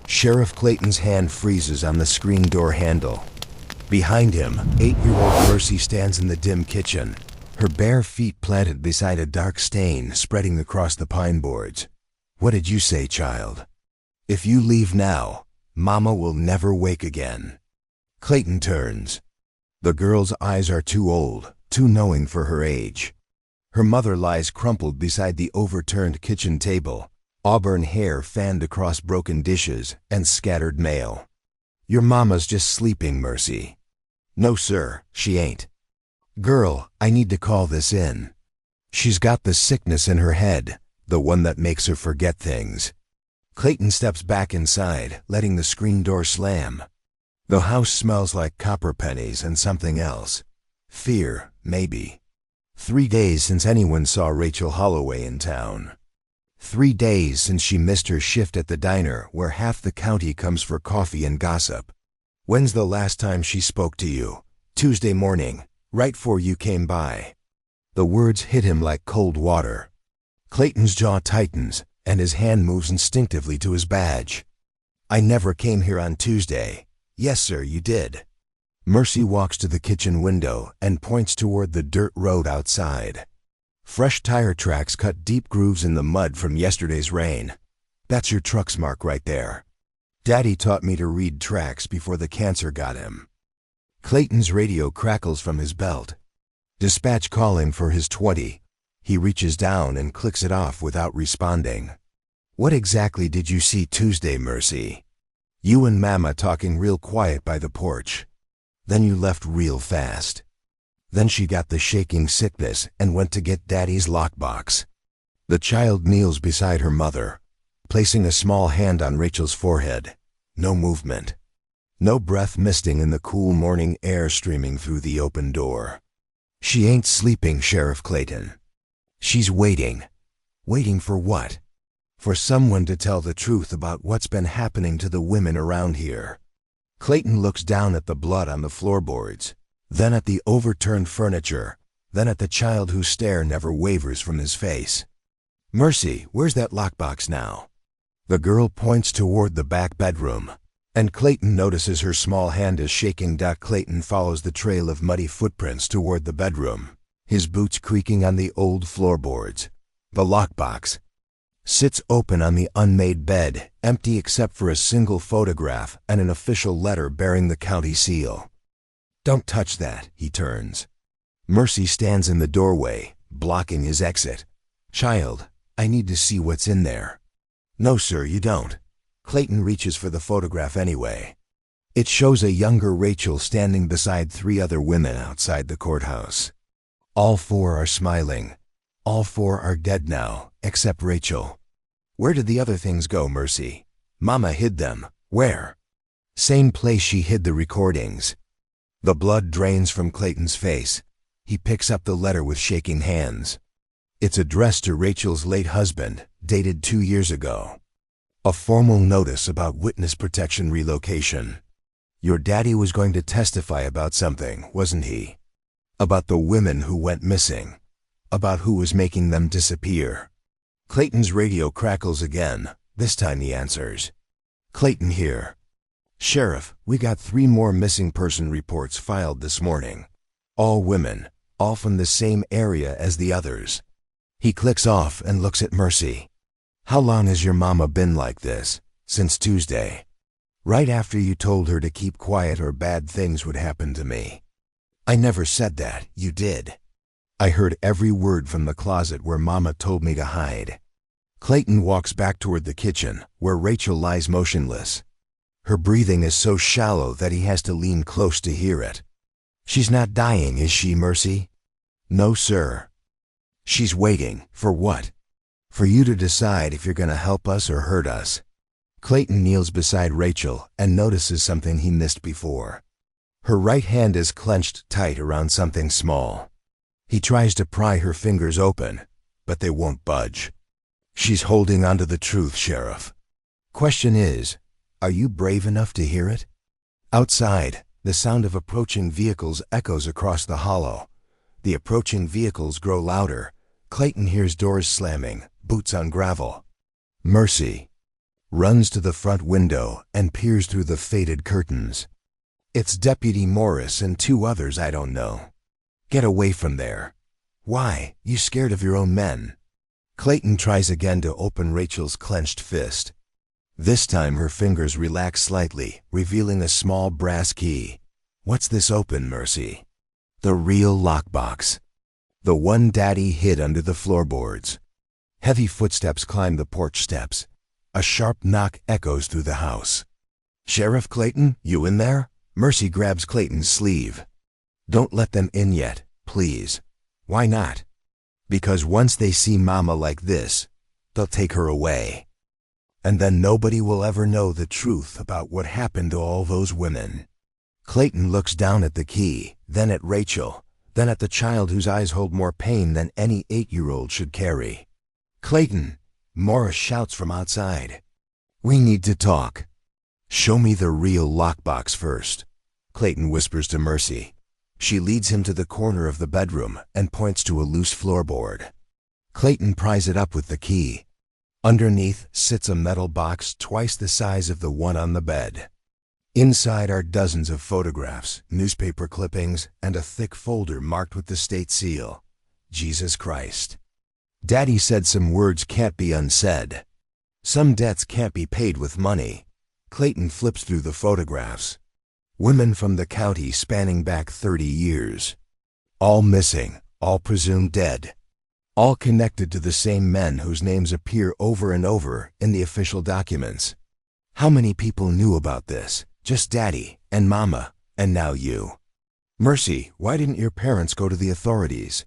Sheriff Clayton's hand freezes on the screen door handle. Behind him, 8-year-old Mercy stands in the dim kitchen, her bare feet planted beside a dark stain spreading across the pine boards. "What did you say, child? If you leave now, Mama will never wake again." Clayton turns. The girl's eyes are too old, too knowing for her age. Her mother lies crumpled beside the overturned kitchen table, auburn hair fanned across broken dishes and scattered mail. "Your mama's just sleeping, Mercy." "No, sir, she ain't." "Girl, I need to call this in. She's got the sickness in her head, the one that makes her forget things." Clayton steps back inside, letting the screen door slam. The house smells like copper pennies and something else. Fear, maybe. 3 days since anyone saw Rachel Holloway in town. 3 days since she missed her shift at the diner where half the county comes for coffee and gossip. "When's the last time she spoke to you?" "Tuesday morning, right 'fore you came by." The words hit him like cold water. Clayton's jaw tightens, and his hand moves instinctively to his badge. "I never came here on Tuesday." "Yes, sir, you did." Mercy walks to the kitchen window and points toward the dirt road outside. Fresh tire tracks cut deep grooves in the mud from yesterday's rain. "That's your truck's mark right there. Daddy taught me to read tracks before the cancer got him." Clayton's radio crackles from his belt. Dispatch calling for his 20. He reaches down and clicks it off without responding. "What exactly did you see Tuesday, Mercy?" "You and Mama talking real quiet by the porch. Then you left real fast. Then she got the shaking sickness and went to get Daddy's lockbox." The child kneels beside her mother, placing a small hand on Rachel's forehead. No movement. No breath misting in the cool morning air streaming through the open door. "She ain't sleeping, Sheriff Clayton. She's waiting." Waiting for what? For someone to tell the truth about what's been happening to the women around here. Clayton looks down at the blood on the floorboards, then at the overturned furniture, then at the child whose stare never wavers from his face. "Mercy, where's that lockbox now?" The girl points toward the back bedroom, and Clayton notices her small hand is shaking. Clayton follows the trail of muddy footprints toward the bedroom, his boots creaking on the old floorboards. The lockbox sits open on the unmade bed, empty except for a single photograph and an official letter bearing the county seal. "Don't touch that," he turns. Mercy stands in the doorway, blocking his exit. "Child, I need to see what's in there." "No, sir, you don't." Clayton reaches for the photograph anyway. It shows a younger Rachel standing beside 3 other women outside the courthouse. All 4 are smiling. All 4 are dead now, except Rachel. "Where did the other things go, Mercy?" "Mama hid them." "Where?" "Same place she hid the recordings." The blood drains from Clayton's face. He picks up the letter with shaking hands. It's addressed to Rachel's late husband, dated 2 years ago. A formal notice about witness protection relocation. "Your daddy was going to testify about something, wasn't he? About the women who went missing. About who was making them disappear." Clayton's radio crackles again. This time he answers. "Clayton here. Sheriff, we got 3 more missing person reports filed this morning. All women, all from the same area as the others." He clicks off and looks at Mercy. "How long has your mama been like this?" "Since Tuesday. Right after you told her to keep quiet or bad things would happen to me." "I never said that. You did." "I heard every word from the closet where Mama told me to hide." Clayton walks back toward the kitchen, where Rachel lies motionless. Her breathing is so shallow that he has to lean close to hear it. "She's not dying, is she, Mercy?" "No, sir." "She's waiting. For what?" "For you to decide if you're going to help us or hurt us." Clayton kneels beside Rachel and notices something he missed before. Her right hand is clenched tight around something small. He tries to pry her fingers open, but they won't budge. "She's holding onto the truth, Sheriff. Question is, are you brave enough to hear it?" Outside, the sound of approaching vehicles echoes across the hollow. The approaching vehicles grow louder. Clayton hears doors slamming, boots on gravel. "Mercy." runs to the front window and peers through the faded curtains. It's Deputy Morris and two others I don't know. Get away from there. Why? You scared of your own men? Clayton tries again to open Rachel's clenched fist. This time her fingers relax slightly, revealing a small brass key. What's this open, Mercy? The real lockbox. The one Daddy hid under the floorboards. Heavy footsteps climb the porch steps. A sharp knock echoes through the house. Sheriff Clayton, you in there? Mercy grabs Clayton's sleeve. Don't let them in yet, please. Why not? Because once they see Mama like this, they'll take her away. And then nobody will ever know the truth about what happened to all those women. Clayton looks down at the key, then at Rachel, then at the child whose eyes hold more pain than any 8-year-old should carry. Clayton, Morris shouts from outside. We need to talk. Show me the real lockbox first, Clayton whispers to Mercy. She leads him to the corner of the bedroom and points to a loose floorboard. Clayton pries it up with the key. Underneath sits a metal box twice the size of the one on the bed. Inside are dozens of photographs, newspaper clippings, and a thick folder marked with the state seal. Jesus Christ. Daddy said some words can't be unsaid. Some debts can't be paid with money. Clayton flips through the photographs. Women from the county spanning back 30 years. All missing, all presumed dead. All connected to the same men whose names appear over and over in the official documents. How many people knew about this? Just Daddy and Mama, and now you. Mercy, why didn't your parents go to the authorities?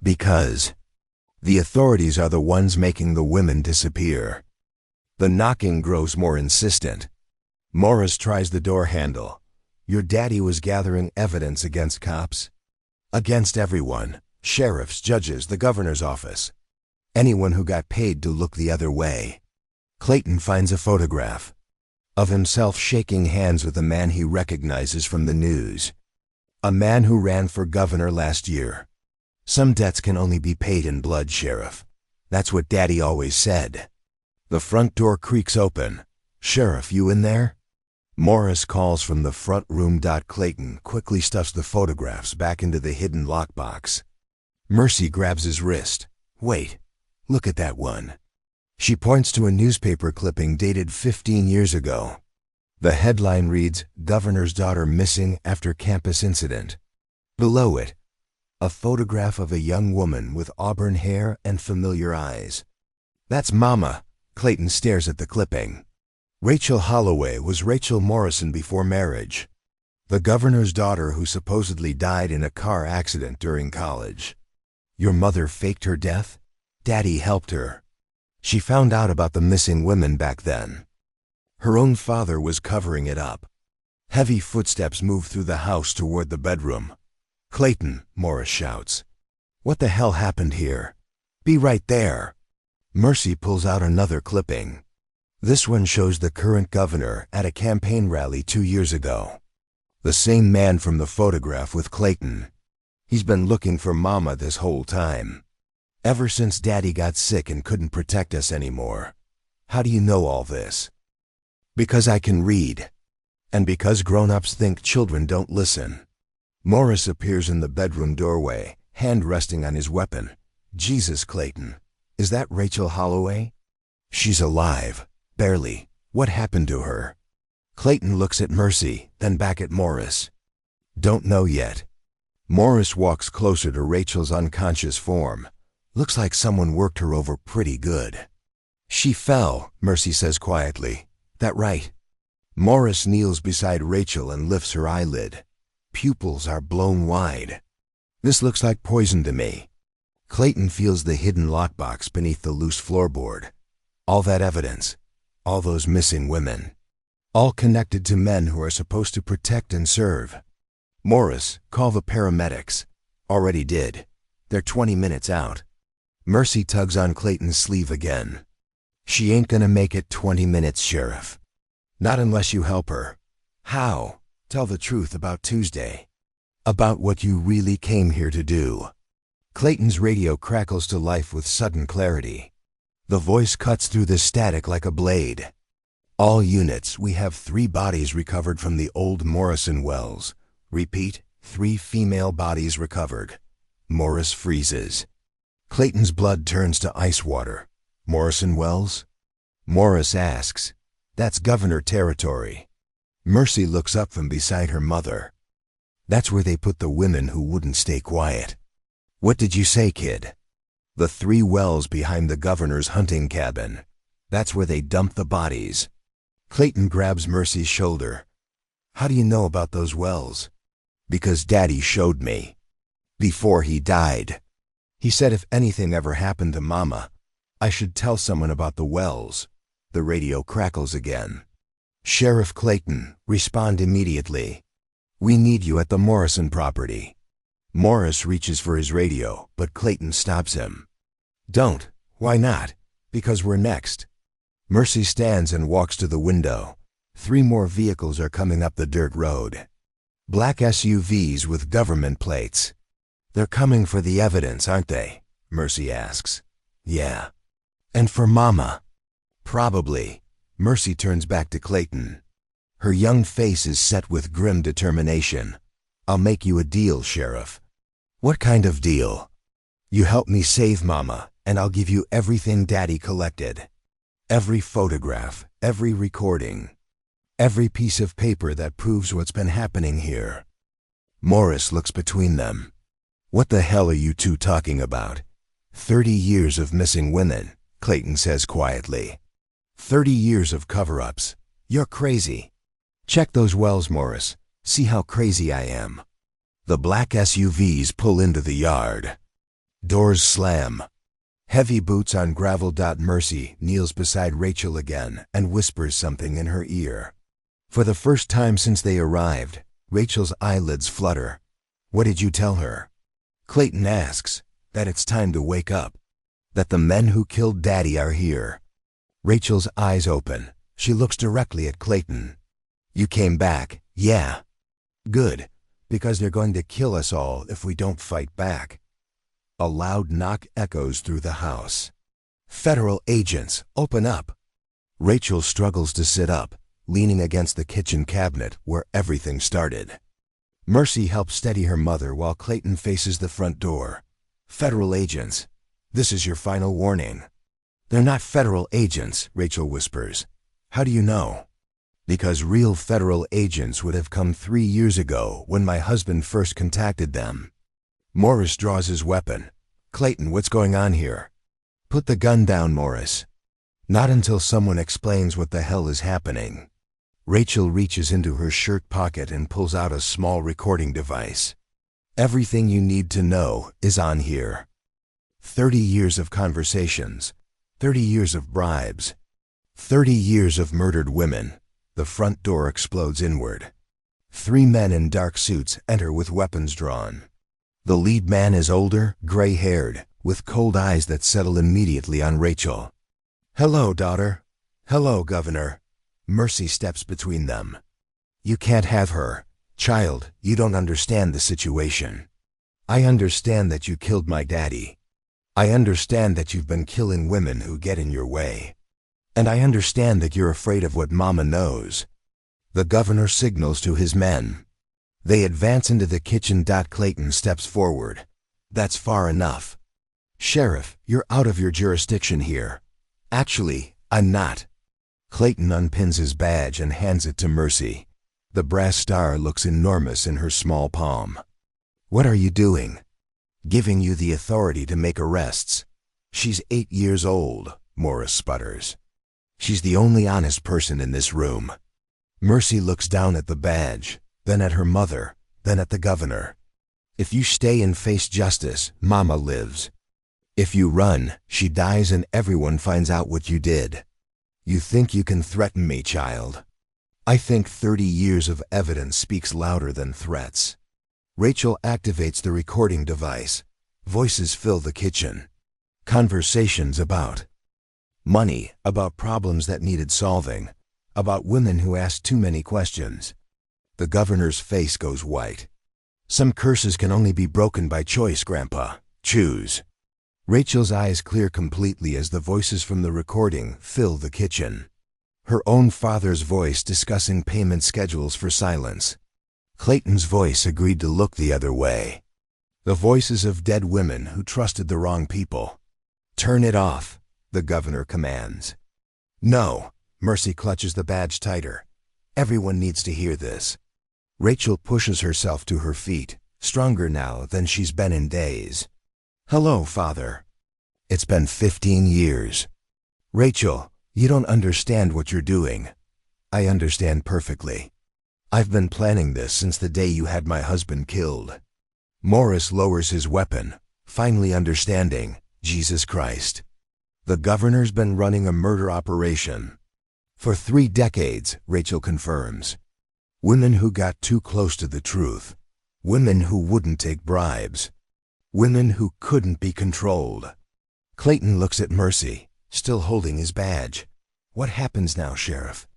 Because the authorities are the ones making the women disappear. The knocking grows more insistent. Morris tries the door handle. Your daddy was gathering evidence against cops? Against everyone. Sheriffs, judges, the governor's office. Anyone who got paid to look the other way. Clayton finds a photograph of himself shaking hands with a man he recognizes from the news. A man who ran for governor last year. Some debts can only be paid in blood, Sheriff. That's what Daddy always said. The front door creaks open. Sheriff, you in there? Morris calls from the front room. Clayton quickly stuffs the photographs back into the hidden lockbox. Mercy grabs his wrist. Wait, look at that one. She points to a newspaper clipping dated 15 years ago. The headline reads, Governor's Daughter Missing After Campus Incident. Below it, a photograph of a young woman with auburn hair and familiar eyes. That's Mama. Clayton stares at the clipping. Rachel Holloway was Rachel Morrison before marriage. The governor's daughter who supposedly died in a car accident during college. Your mother faked her death? Daddy helped her. She found out about the missing women back then. Her own father was covering it up. Heavy footsteps move through the house toward the bedroom. Clayton, Morris shouts. What the hell happened here? Be right there. Mercy pulls out another clipping. This one shows the current governor at a campaign rally 2 years ago. The same man from the photograph with Clayton. He's been looking for Mama this whole time. Ever since Daddy got sick and couldn't protect us anymore. How do you know all this? Because I can read. And because grown-ups think children don't listen. Morris appears in the bedroom doorway, hand resting on his weapon. Jesus, Clayton. Is that Rachel Holloway? She's alive. Barely. What happened to her? Clayton looks at Mercy, then back at Morris. Don't know yet. Morris walks closer to Rachel's unconscious form. Looks like someone worked her over pretty good. She fell, Mercy says quietly. That right? Morris kneels beside Rachel and lifts her eyelid. Pupils are blown wide. This looks like poison to me. Clayton feels the hidden lockbox beneath the loose floorboard. All that evidence. All those missing women. All connected to men who are supposed to protect and serve. Morris, call the paramedics. Already did. They're 20 minutes out. Mercy tugs on Clayton's sleeve again. She ain't gonna make it 20 minutes, Sheriff. Not unless you help her. How? Tell the truth about Tuesday. About what you really came here to do. Clayton's radio crackles to life with sudden clarity. The voice cuts through the static like a blade. All units, we have 3 bodies recovered from the old Morrison wells. Repeat, 3 female bodies recovered. Morris freezes. Clayton's blood turns to ice water. Morrison wells? Morris asks. That's governor territory. Mercy looks up from beside her mother. That's where they put the women who wouldn't stay quiet. What did you say, kid? The 3 wells behind the governor's hunting cabin. That's where they dumped the bodies. Clayton grabs Mercy's shoulder. How do you know about those wells? Because Daddy showed me. Before he died. He said if anything ever happened to Mama, I should tell someone about the wells. The radio crackles again. Sheriff Clayton, respond immediately. We need you at the Morrison property. Morris reaches for his radio, but Clayton stops him. Don't. Why not? Because we're next. Mercy stands and walks to the window. 3 more vehicles are coming up the dirt road. Black SUVs with government plates. They're coming for the evidence, aren't they? Mercy asks. Yeah. And for Mama? Probably. Mercy turns back to Clayton. Her young face is set with grim determination. I'll make you a deal, Sheriff. What kind of deal? You help me save Mama, and I'll give you everything Daddy collected. Every photograph, every recording, every piece of paper that proves what's been happening here. Morris looks between them. What the hell are you 2 talking about? 30 years of missing women, Clayton says quietly. 30 years of cover-ups. You're crazy. Check those wells, Morris. See how crazy I am. The black SUVs pull into the yard. Doors slam. Heavy boots on gravel. Mercy kneels beside Rachel again and whispers something in her ear. For the first time since they arrived, Rachel's eyelids flutter. What did you tell her? Clayton asks. That it's time to wake up. That the men who killed Daddy are here. Rachel's eyes open. She looks directly at Clayton. You came back, yeah. Good, because they're going to kill us all if we don't fight back. A loud knock echoes through the house. Federal agents, open up. Rachel struggles to sit up, leaning against the kitchen cabinet where everything started. Mercy helps steady her mother while Clayton faces the front door. Federal agents, this is your final warning. They're not federal agents, Rachel whispers. How do you know? Because real federal agents would have come 3 years ago when my husband first contacted them. Morris draws his weapon. Clayton, what's going on here? Put the gun down, Morris. Not until someone explains what the hell is happening. Rachel reaches into her shirt pocket and pulls out a small recording device. Everything you need to know is on here. 30 years of conversations. 30 years of bribes. 30 years of murdered women. The front door explodes inward. 3 men in dark suits enter with weapons drawn. The lead man is older, gray-haired, with cold eyes that settle immediately on Rachel. Hello, daughter. Hello, Governor. Mercy steps between them. You can't have her. Child, you don't understand the situation. I understand that you killed my daddy. I understand that you've been killing women who get in your way. And I understand that you're afraid of what Mama knows. The governor signals to his men. They advance into the kitchen. Clayton steps forward. That's far enough. Sheriff, you're out of your jurisdiction here. Actually, I'm not. Clayton unpins his badge and hands it to Mercy. The brass star looks enormous in her small palm. What are you doing? Giving you the authority to make arrests. She's 8 years old, Morris sputters. She's the only honest person in this room. Mercy looks down at the badge, then at her mother, then at the governor. If you stay and face justice, Mama lives. If you run, she dies and everyone finds out what you did. You think you can threaten me, child? I think 30 years of evidence speaks louder than threats. Rachel activates the recording device. Voices fill the kitchen. Conversations about money, about problems that needed solving, about women who asked too many questions. The governor's face goes white. Some curses can only be broken by choice, Grandpa. Choose. Rachel's eyes clear completely as the voices from the recording fill the kitchen. Her own father's voice discussing payment schedules for silence. Clayton's voice agreed to look the other way. The voices of dead women who trusted the wrong people. "Turn it off," the governor commands. "No." Mercy clutches the badge tighter. "Everyone needs to hear this." Rachel pushes herself to her feet, stronger now than she's been in days. "Hello, Father. It's been 15 years. Rachel, you don't understand what you're doing. I understand perfectly. I've been planning this since the day you had my husband killed." Morris lowers his weapon, finally understanding. Jesus Christ. The governor's been running a murder operation. For 3 decades, Rachel confirms. Women who got too close to the truth. Women who wouldn't take bribes. Women who couldn't be controlled. Clayton looks at Mercy, still holding his badge. "What happens now, Sheriff?"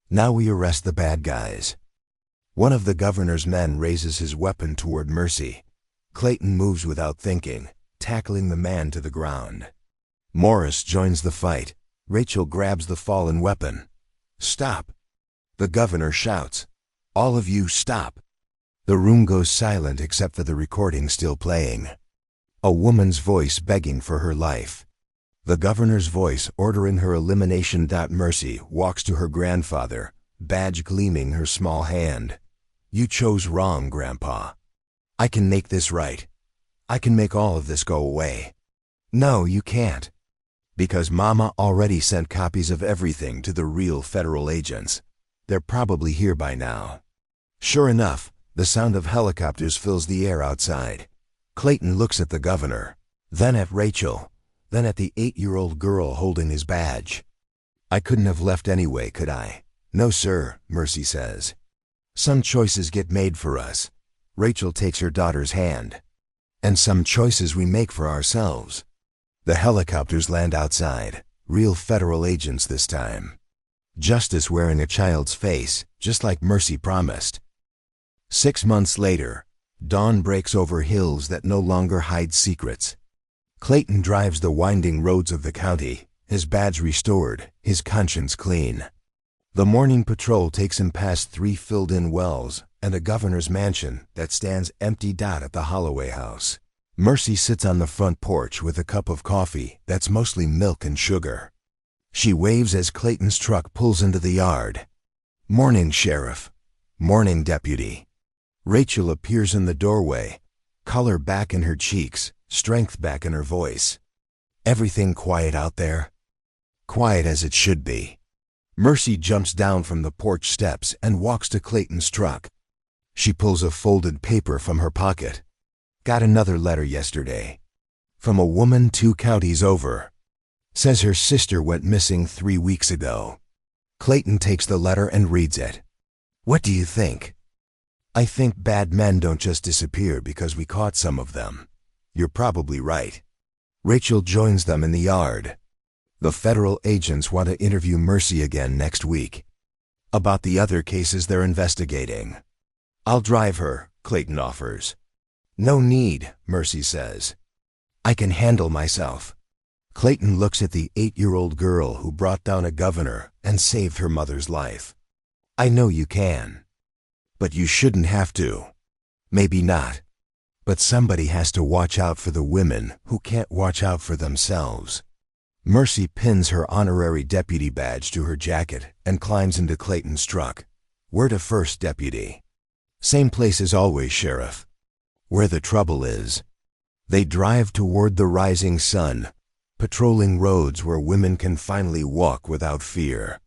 "Now we arrest the bad guys." One of the governor's men raises his weapon toward Mercy. Clayton moves without thinking, tackling the man to the ground. Morris joins the fight. Rachel grabs the fallen weapon. "Stop!" The governor shouts. "All of you, stop!" The room goes silent except for the recording still playing. A woman's voice begging for her life. The governor's voice ordering her elimination. Mercy walks to her grandfather, badge gleaming her small hand. "You chose wrong, Grandpa. I can make this right. I can make all of this go away." "No, you can't." "Because Mama already sent copies of everything to the real federal agents. They're probably here by now." Sure enough, the sound of helicopters fills the air outside. Clayton looks at the governor, then at Rachel, then at the 8-year-old girl holding his badge. "I couldn't have left anyway, could I?" "No, sir," Mercy says. "Some choices get made for us." Rachel takes her daughter's hand. "And some choices we make for ourselves." The helicopters land outside, real federal agents this time. Justice wearing a child's face, just like Mercy promised. 6 months later, dawn breaks over hills that no longer hide secrets. Clayton drives the winding roads of the county, his badge restored, his conscience clean. The morning patrol takes him past 3 filled-in wells and a governor's mansion that stands empty. At the Holloway house, Mercy sits on the front porch with a cup of coffee that's mostly milk and sugar. She waves as Clayton's truck pulls into the yard. "Morning, Sheriff." "Morning, Deputy." Rachel appears in the doorway, color back in her cheeks, strength back in her voice. "Everything quiet out there?" "Quiet as it should be." Mercy jumps down from the porch steps and walks to Clayton's truck. She pulls a folded paper from her pocket. "Got another letter yesterday. From a woman 2 counties over. Says her sister went missing 3 weeks ago." Clayton takes the letter and reads it. "What do you think?" "I think bad men don't just disappear because we caught some of them." "You're probably right." Rachel joins them in the yard. The federal agents want to interview Mercy again next week. About the other cases they're investigating. "I'll drive her," Clayton offers. "No need," Mercy says. "I can handle myself." Clayton looks at the 8-year-old girl who brought down a governor and saved her mother's life. "I know you can. But you shouldn't have to." "Maybe not. But somebody has to watch out for the women who can't watch out for themselves." Mercy pins her honorary deputy badge to her jacket and climbs into Clayton's truck. "Where to first, Deputy?" "Same place as always, Sheriff." "Where the trouble is." They drive toward the rising sun, patrolling roads where women can finally walk without fear.